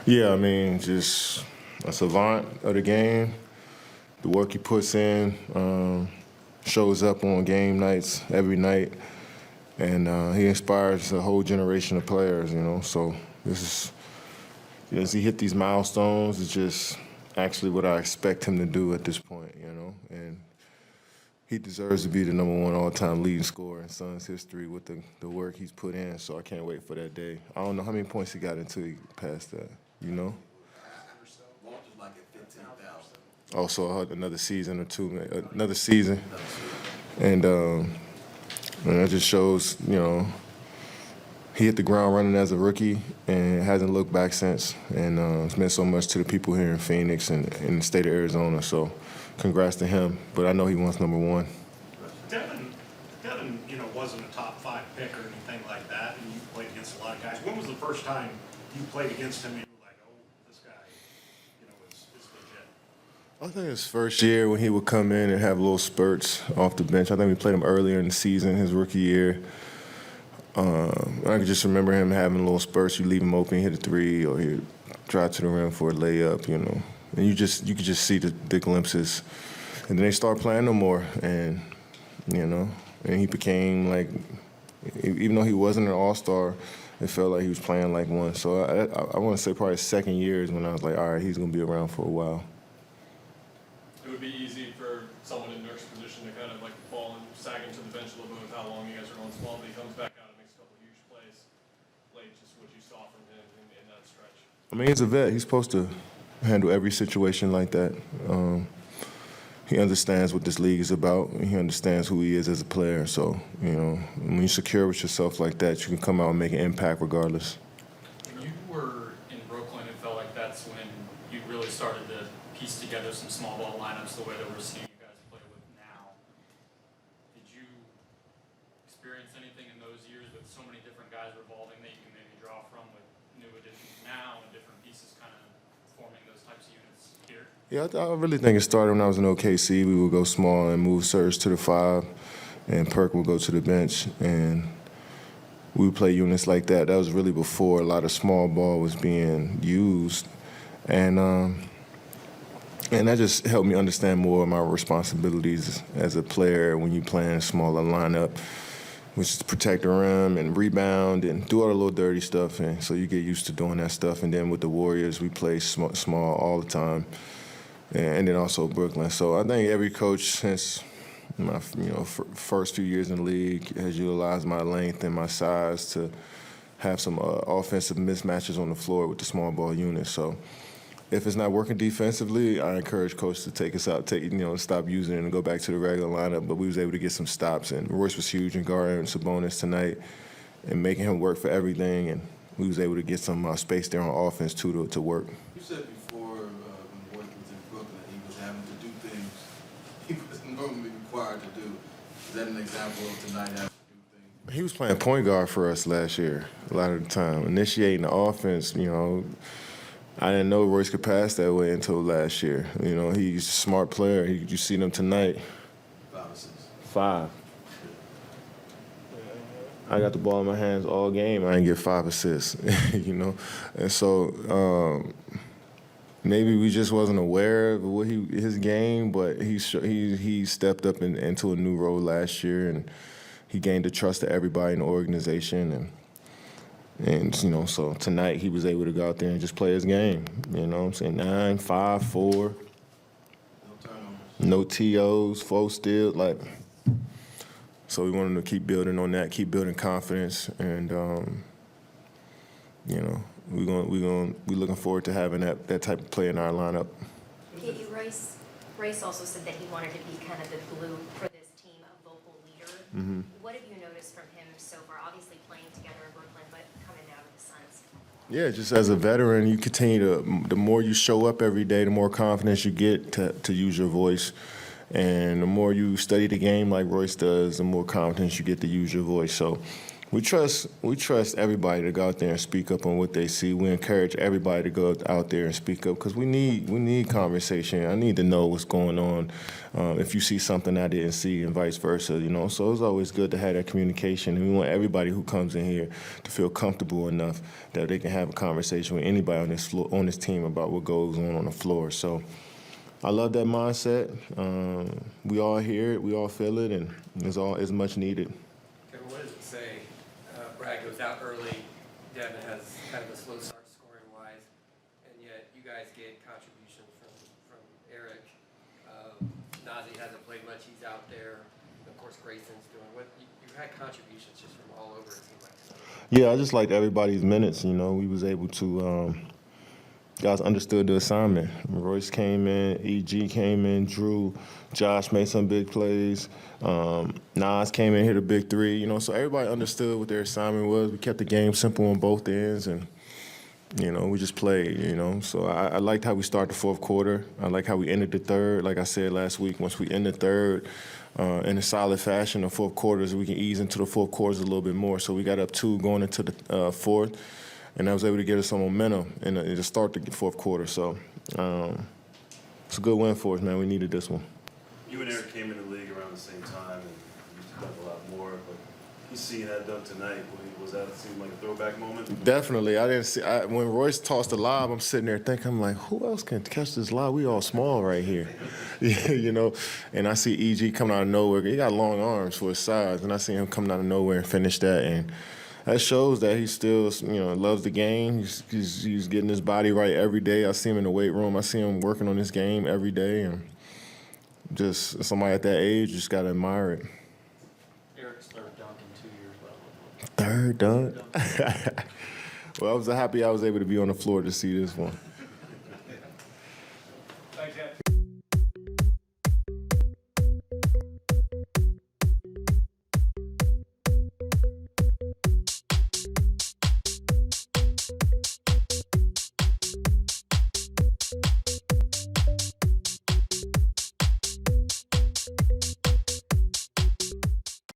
Yeah, I mean, just a savant of the game. The work he puts in shows up on game nights every night, and he inspires a whole generation of players. So this is as he hit these milestones, it's just actually what I expect him to do at this point. And he deserves to be the number one all-time leading scorer in Suns history with the work he's put in. So I can't wait for that day. I don't know how many points he got until he passed that. You know. Walter's like at 15,000. Also another season or two, another season, and that just shows, he hit the ground running as a rookie and hasn't looked back since. And it's meant so much to the people here in Phoenix and in the state of Arizona. So, congrats to him. But I know he wants number one. Devin, wasn't a top 5 pick or anything like that, and you played against a lot of guys. When was the first time you played against him and you were like, oh, this guy, is legit? I think his first year when he would come in and have little spurts off the bench. I think we played him earlier in the season, his rookie year. I could just remember him having little spurts. You leave him open, hit a three, or he'd drive to the rim for a layup, And you could just see the glimpses. And then they start playing no more, and he became like, even though he wasn't an all-star, it felt like he was playing like one. So I want to say probably his second year is when I was like, all right, he's gonna be around for a while. It would be easy for someone in Nurk's position to kind of like fall and sag into the bench a little bit with how long you guys are going small, but he comes back out and makes a couple huge plays. Late, just what you saw from him in that stretch. I mean, he's a vet. He's supposed to handle every situation like that. He understands what this league is about. He understands who he is as a player. So, when you're secure with yourself like that, you can come out and make an impact regardless. When you were in Brooklyn, it felt like that's when you really started to piece together some small ball lineups the way that we're seeing you guys play with now. Did you experience anything in those years with so many different guys revolving that you can maybe draw from with new additions now and different pieces kind of forming those types of units here? Yeah, I really think it started when I was in OKC. We would go small and move Serge to the 5, and Perk would go to the bench, and we would play units like that. That was really before a lot of small ball was being used, and that just helped me understand more of my responsibilities as a player when you play in a smaller lineup, which is to protect the rim and rebound and do all the little dirty stuff. And so you get used to doing that stuff. And then with the Warriors, we play small all the time, and then also Brooklyn. So I think every coach since my first few years in the league has utilized my length and my size to have some offensive mismatches on the floor with the small ball unit. So if it's not working defensively, I encourage coaches to take us out, stop using it and go back to the regular lineup. But we was able to get some stops, and Royce was huge in guarding Sabonis tonight and making him work for everything. And we was able to get some space there on offense too to work. You said before when Royce was in Brooklyn, he was having to do things he wasn't normally required to do. Is that an example of tonight having to do things? He was playing point guard for us last year a lot of the time, initiating the offense. I didn't know Royce could pass that way until last year. He's a smart player. You see him tonight. 5 assists. 5. I got the ball in my hands all game. I didn't get 5 assists, And so maybe we just wasn't aware of his game, but he stepped up into a new role last year, and he gained the trust of everybody in the organization. And so tonight he was able to go out there and just play his game. I'm saying 9, 5, 4. No turnovers. No TOs, 4 steals. So we wanted to keep building on that, keep building confidence, and we're looking forward to having that type of play in our lineup. Katie, Royce also said that he wanted to be kind of the glue for this team, a vocal leader. Mm-hmm. What have you noticed from him so far? Obviously playing together in Brooklyn, but coming out of the Suns. Yeah, just as a veteran, you continue the more you show up every day, the more confidence you get to use your voice. And the more you study the game like Royce does, the more confidence you get to use your voice. So We trust everybody to go out there and speak up on what they see. We encourage everybody to go out there and speak up because we need conversation. I need to know what's going on if you see something I didn't see, and vice versa. So it's always good to have that communication. And we want everybody who comes in here to feel comfortable enough that they can have a conversation with anybody on this team about what goes on the floor. So I love that mindset. We all hear it, we all feel it, and it's much needed. Kevin, what does it say? Brad goes out early. Devin has kind of a slow start scoring-wise, and yet you guys get contributions from Eric. Nazi hasn't played much. He's out there. Of course, Grayson's doing what you had contributions just from all over. It seemed like. Yeah, I just liked everybody's minutes. We was able to. Guys understood the assignment. Royce came in, EG came in, Drew, Josh made some big plays. Nas came in, hit a big three. So everybody understood what their assignment was. We kept the game simple on both ends, and we just played. So I liked how we started the fourth quarter. I like how we ended the third. Like I said last week, once we end the third in a solid fashion, the fourth quarters, we can ease into the fourth quarters a little bit more. So we got up 2 going into the fourth. And I was able to get us some momentum to start the fourth quarter. So it's a good win for us, man. We needed this one. You and Eric came in the league around the same time, and you dunk a lot more. But you seeing that dunk tonight, was that seem like a throwback moment? Definitely. I didn't see when Royce tossed the lob. I'm sitting there thinking, I'm like, who else can catch this lob? We all small right here, And I see EG coming out of nowhere. He got long arms for his size, and I see him coming out of nowhere and finish that. And that shows that he still, loves the game. He's getting his body right every day. I see him in the weight room. I see him working on his game every day, and just somebody at that age, just gotta admire it. Eric's third dunk in 2 years, Third dunk. Well, I was happy I was able to be on the floor to see this one.